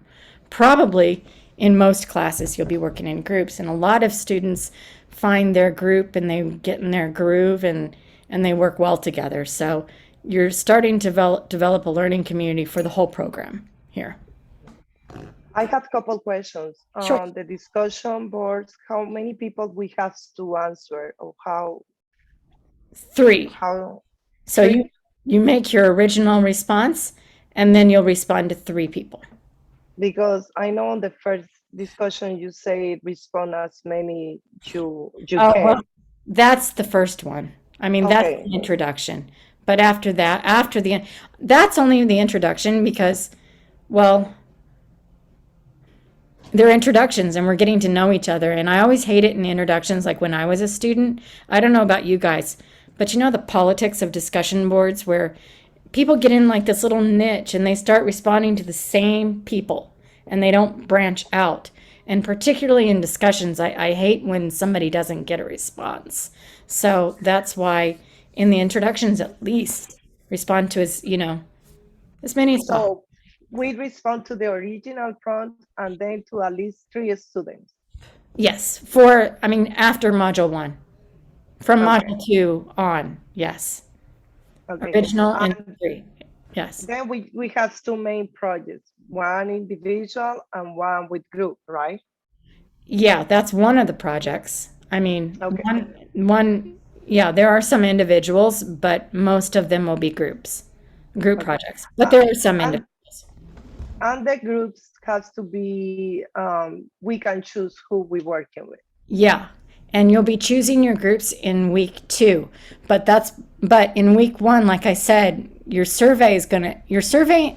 Probably in most classes, you'll be working in groups. And a lot of students find their group and they get in their groove and they work well together. So you're starting to develop a learning community for the whole program here. I have a couple questions. Sure. On the discussion boards, how many people we have to answer, or how? 3. How? So you make your original response and then you'll respond to 3 people. Because I know on the first discussion you say respond as many you Oh, can. well, that's the first one. I mean, that's Okay. the introduction. But after that, that's only the introduction because, well, they're introductions and we're getting to know each other. And I always hate it in introductions, like when I was a student. I don't know about you guys, but you know the politics of discussion boards where people get in like this little niche and they start responding to the same people and they don't branch out. And particularly in discussions, I hate when somebody doesn't get a response. So that's why in the introductions, at least respond to as many as possible. So we respond to the original prompt and then to at least 3 students. Yes, after module 1. From module 2 on, yes. Okay. Original and 3, yes. Then we have 2 main projects, one individual and one with group, right? Yeah, that's one of the projects. I mean, Okay. yeah, there are some individuals, but most of them will be group projects. But there are some individuals. And the groups has to be, we can choose who we're working with. Yeah, and you'll be choosing your groups in week 2. But in week 1, like I said, the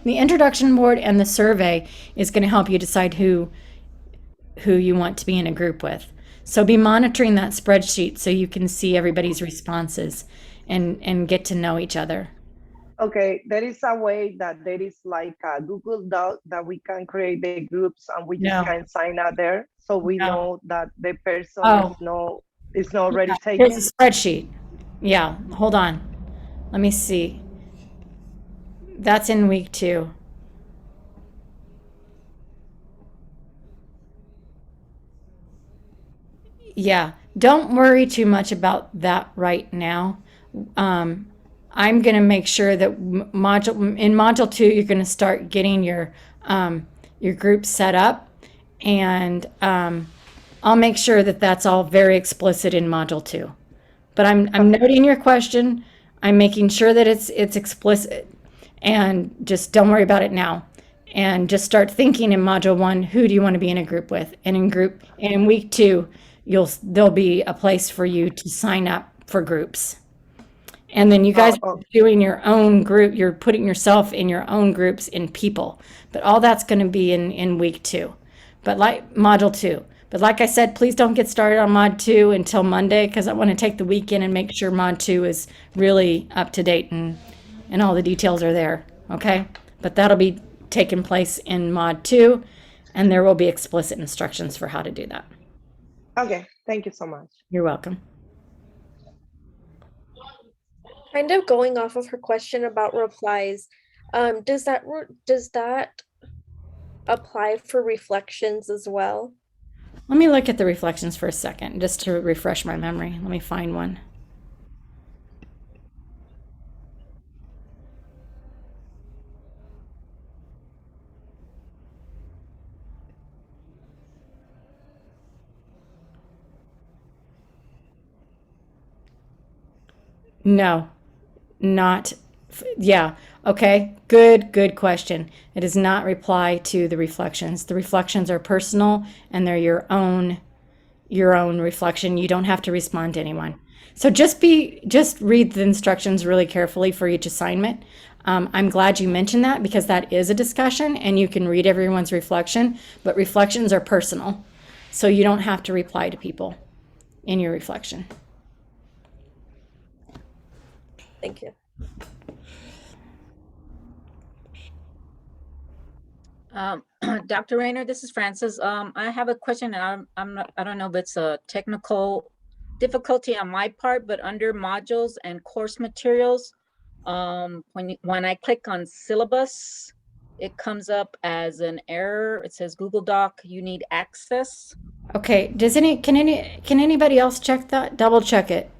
introduction board and the survey is going to help you decide who you want to be in a group with. So be monitoring that spreadsheet so you can see everybody's responses and get to know each other. Okay, there is a way that there is like a Google Doc that we can create the groups and we just can sign up there, so we know that the person is not already taken. There's a spreadsheet. Yeah, hold on. Let me see. That's in week 2. Yeah, don't worry too much about that right now. I'm going to make sure that in module 2, you're going to start getting your group set up, and I'll make sure that that's all very explicit in module 2. But I'm noting your question. I'm making sure that it's explicit, and just don't worry about it now. And just start thinking in module 1, who do you want to be in a group with? And in week 2, there'll be a place for you to sign up for groups. And then you guys are doing your own group. You're putting yourself in your own groups in people. But all that's going to be in week 2. But like module 2. But like I said, please don't get started on mod 2 until Monday, because I want to take the weekend and make sure mod 2 is really up to date and all the details are there. Okay? But that'll be taking place in mod 2, and there will be explicit instructions for how to do that. Okay, thank you so much. You're welcome. Kind of going off of her question about replies, does that apply for reflections as well? Let me look at the reflections for a second, just to refresh my memory. Let me find one. No, not, yeah, okay, good question. It does not reply to the reflections. The reflections are personal and they're your own reflection. You don't have to respond to anyone. So just read the instructions really carefully for each assignment. I'm glad you mentioned that because that is a discussion and you can read everyone's reflection, but reflections are personal. So you don't have to reply to people in your reflection. Thank you. Dr. Rayner, this is Francis. I have a question, and I don't know if it's a technical difficulty on my part, but under modules and course materials, when I click on syllabus, it comes up as an error. It says Google Doc, you need access. Okay, can anybody else check that? Double check it.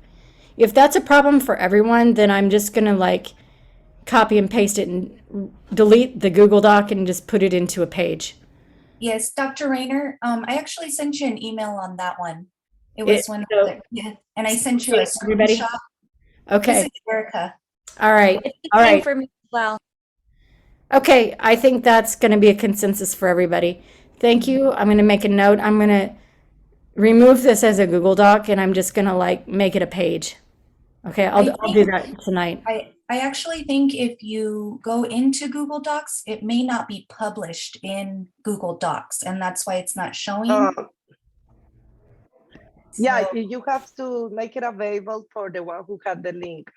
If that's a problem for everyone, then I'm just gonna like copy and paste it and delete the Google Doc and just put it into a page. Yes, Dr. Rayner, I actually sent you an email on that one. It was yeah, and I sent you a everybody. screenshot. Okay. This is Erica. All right. It's the All same right. for me as well. Okay, I think that's going to be a consensus for everybody. Thank you. I'm going to make a note. I'm going to remove this as a Google Doc and I'm just going to like make it a page. Okay, I'll do that tonight. I actually think if you go into Google Docs, it may not be published in Google Docs, and that's why it's not showing. Yeah, you have to make it available for the one who had the link.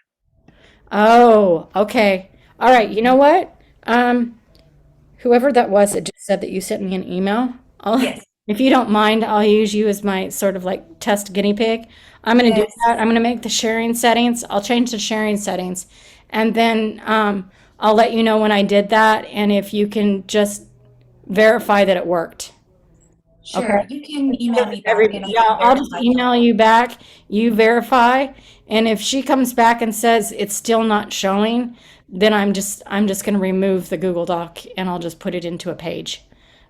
Oh, okay. All right. You know what? Whoever that was that just said that you sent me an email, Yes. if you don't mind, I'll use you as my sort of like test guinea pig. I'm going to do that. I'm going to make the sharing settings. I'll change the sharing settings. And then I'll let you know when I did that. And if you can just verify that it worked. Sure, Okay. you can email me back. And Yeah, I'll just email you back. You verify. And if she comes back and says it's still not showing, then I'm just going to remove the Google Doc and I'll just put it into a page.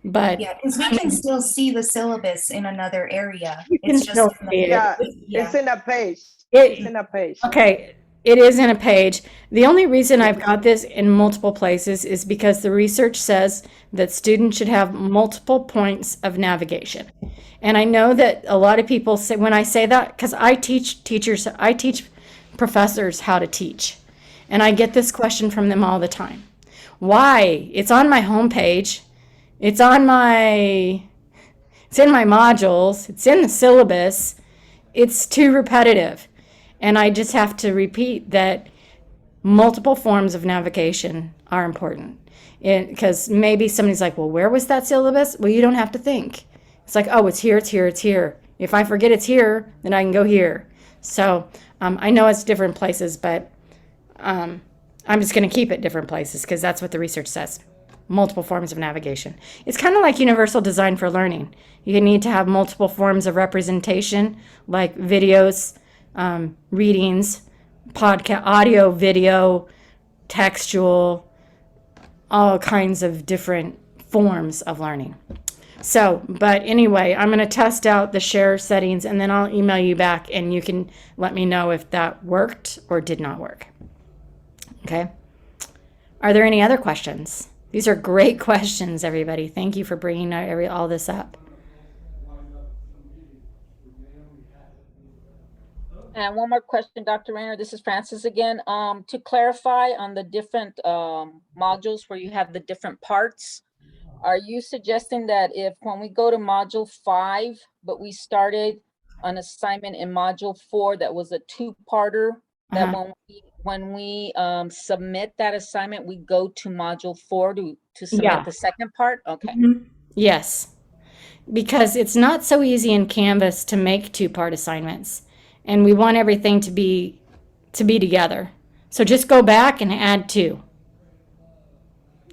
But yeah, because we can still see the syllabus in another area. You can still see it. Yeah, Yeah. it's in a page. It's in a page. Okay, it is in a page. The only reason I've got this in multiple places is because the research says that students should have multiple points of navigation. And I know that a lot of people say, when I say that, because I teach professors how to teach. And I get this question from them all the time. Why? It's on my homepage. It's in my modules. It's in the syllabus. It's too repetitive. And I just have to repeat that multiple forms of navigation are important. Because maybe somebody's like, well, where was that syllabus? Well, you don't have to think. It's like, oh, it's here, it's here, it's here. If I forget it's here, then I can go here. So I know it's different places, but I'm just going to keep it different places because that's what the research says. Multiple forms of navigation. It's kind of like universal design for learning. You need to have multiple forms of representation, like videos, readings, podcast, audio, video, textual, all kinds of different forms of learning. So, but anyway, I'm going to test out the share settings and then I'll email you back and you can let me know if that worked or did not work. Okay. Are there any other questions? These are great questions, everybody. Thank you for bringing all this up. And one more question, Dr. Rayner. This is Francis again. To clarify on the different modules where you have the different parts, are you suggesting that if when we go to module 5, but we started an assignment in module 4 that was a 2-parter, that when we submit that assignment, we go to module 4 to submit the second part? Okay. Yes, because it's not so easy in Canvas to make 2-part assignments, and we want everything to be together. So just go back and add 2.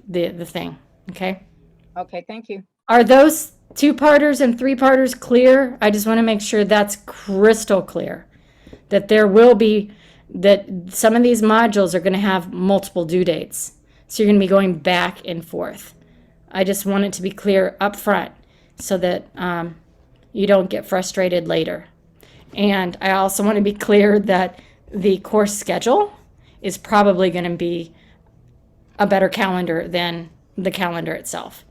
The thing, okay? Okay, thank you. Are those 2-parters and 3-parters clear? I just want to make sure that's crystal clear. That there will be, that some of these modules are going to have multiple due dates. So you're going to be going back and forth. I just want it to be clear up front so that you don't get frustrated later. And I also want to be clear that the course schedule is probably going to be a better calendar than the calendar itself.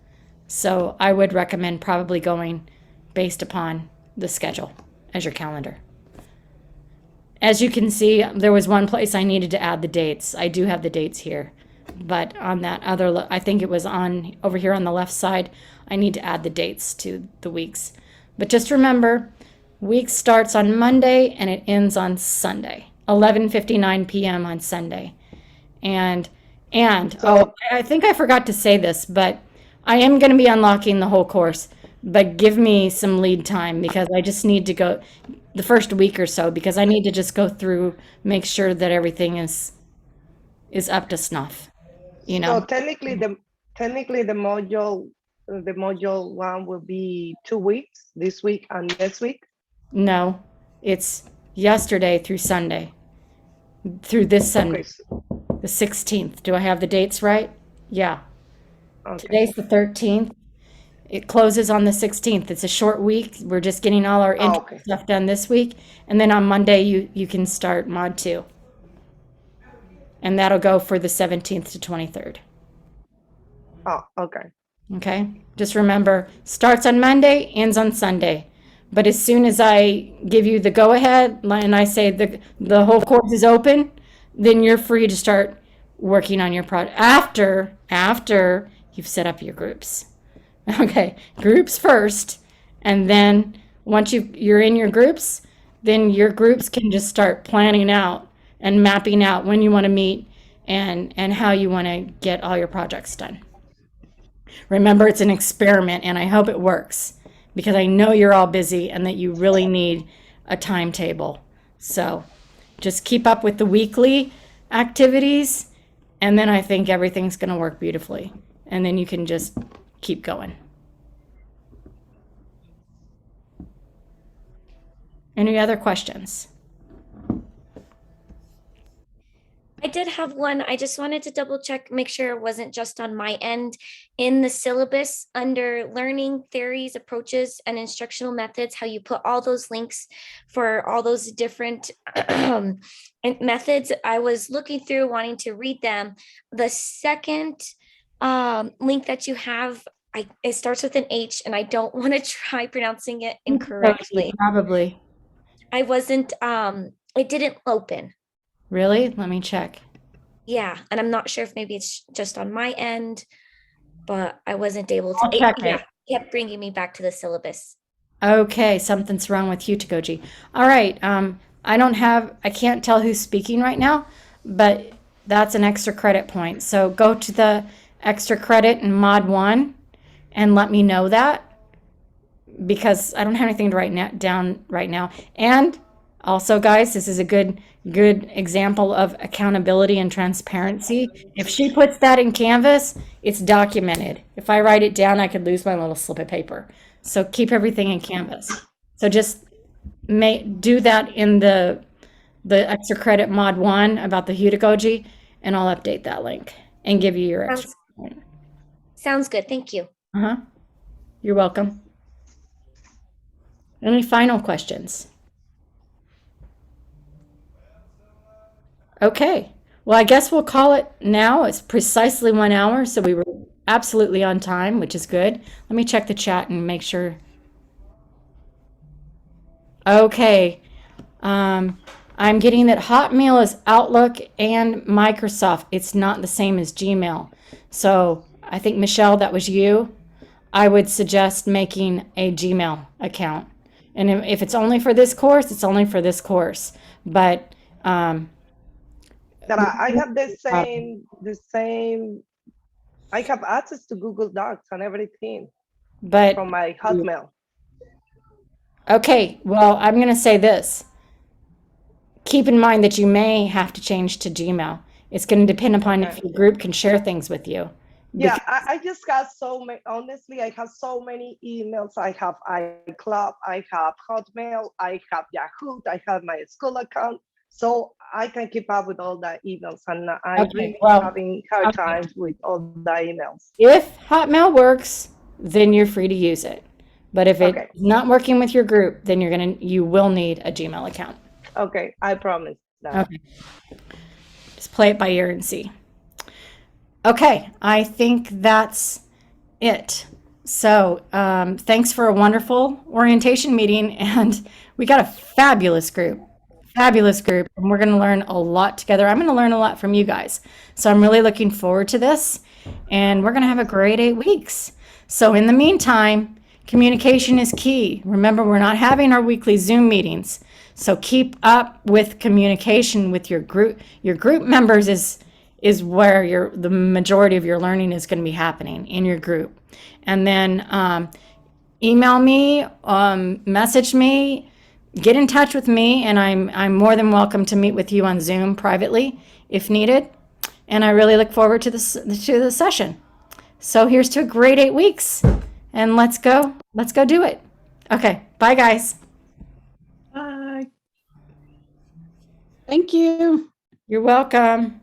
So I would recommend probably going based upon the schedule as your calendar. As you can see, there was one place I needed to add the dates. I do have the dates here. but on that other, I think it was on over here on the left side, I need to add the dates to the weeks. But just remember, week starts on Monday and it ends on Sunday, 11:59 p.m. on Sunday. And I think I forgot to say this, but I am going to be unlocking the whole course, but give me some lead time because I just need to go the first week or so because I need to just go through, make sure that everything is up to snuff, you know. So technically the module one will be 2 weeks, this week and next week. No, it's yesterday through Sunday, through this Sunday, the 16th. Do I have the dates right? Yeah. Okay. Today's the 13th. It closes on the 16th. It's a short week. We're just getting all our intro Okay. stuff done this week. And then on Monday, you can start Mod 2. And that'll go for the 17th to 23rd. Oh, okay. Okay? Just remember, starts on Monday, ends on Sunday. But as soon as I give you the go-ahead and I say the whole course is open, then you're free to start working on your project after you've set up your groups. Okay, groups first, and then once you're in your groups, then your groups can just start planning out and mapping out when you want to meet and how you want to get all your projects done. Remember, it's an experiment, and I hope it works because I know you're all busy and that you really need a timetable. So just keep up with the weekly activities, and then I think everything's going to work beautifully. And then you can just keep going. Any other questions? I did have one. I just wanted to double check, make sure it wasn't just on my end. In the syllabus under learning theories, approaches, and instructional methods, how you put all those links for all those different methods. I was looking through wanting to read them. The second link that you have, it starts with an H, and I don't want to try pronouncing it incorrectly. Probably. I wasn't, it didn't open. Really? Let me check. Yeah, and I'm not sure if maybe it's just on my end, but I wasn't able to. I'll check it. Yeah, it kept bringing me back to the syllabus. Okay, something's wrong with you, Tagoji. All right, I can't tell who's speaking right now, but that's an extra credit point. So go to the extra credit in Mod 1 and let me know that because I don't have anything to write down right now. And also, guys, this is a good example of accountability and transparency. If she puts that in Canvas, it's documented. If I write it down, I could lose my little slip of paper. So keep everything in Canvas. So just do that in the extra credit Mod 1 about the pedagogy, and I'll update that link and give you your extra point. Sounds good. Thank you. You're welcome. Any final questions? Okay, well, I guess we'll call it now. It's precisely 1 hour, so we were absolutely on time, which is good. Let me check the chat and make sure. Okay, I'm getting that Hotmail is Outlook and Microsoft. It's not the same as Gmail. So I think, Michelle, that was you. I would suggest making a Gmail account. And if it's only for this course, it's only for this course. But that I have the same, I have access to Google Docs and everything but from my Hotmail. Okay, well, I'm going to say this. Keep in mind that you may have to change to Gmail. It's going to depend upon if your group can share things with you. Yeah, I just got so many, honestly, I have so many emails. I have iCloud, I have Hotmail, I have Yahoo, I have my school account. So I can keep up with all the emails, and I'm really having hard times with all the emails. If Hotmail works, then you're free to use it. But if it's not working with your group, then you will need a Gmail account. Okay, I promise that. Okay. Just play it by ear and see. Okay, I think that's it. So thanks for a wonderful orientation meeting, and we got a fabulous group. fabulous group, and we're going to learn a lot together. I'm going to learn a lot from you guys. So I'm really looking forward to this, and we're going to have a great 8 weeks. So in the meantime, communication is key. Remember, we're not having our weekly Zoom meetings. So keep up with communication with your group. Your group members is where the majority of your learning is going to be happening, in your group. And then email me, message me, get in touch with me, and I'm more than welcome to meet with you on Zoom privately if needed. And I really look forward to the session. So here's to a great 8 weeks, and let's go do it. Okay, bye guys. Bye. Thank you. You're welcome.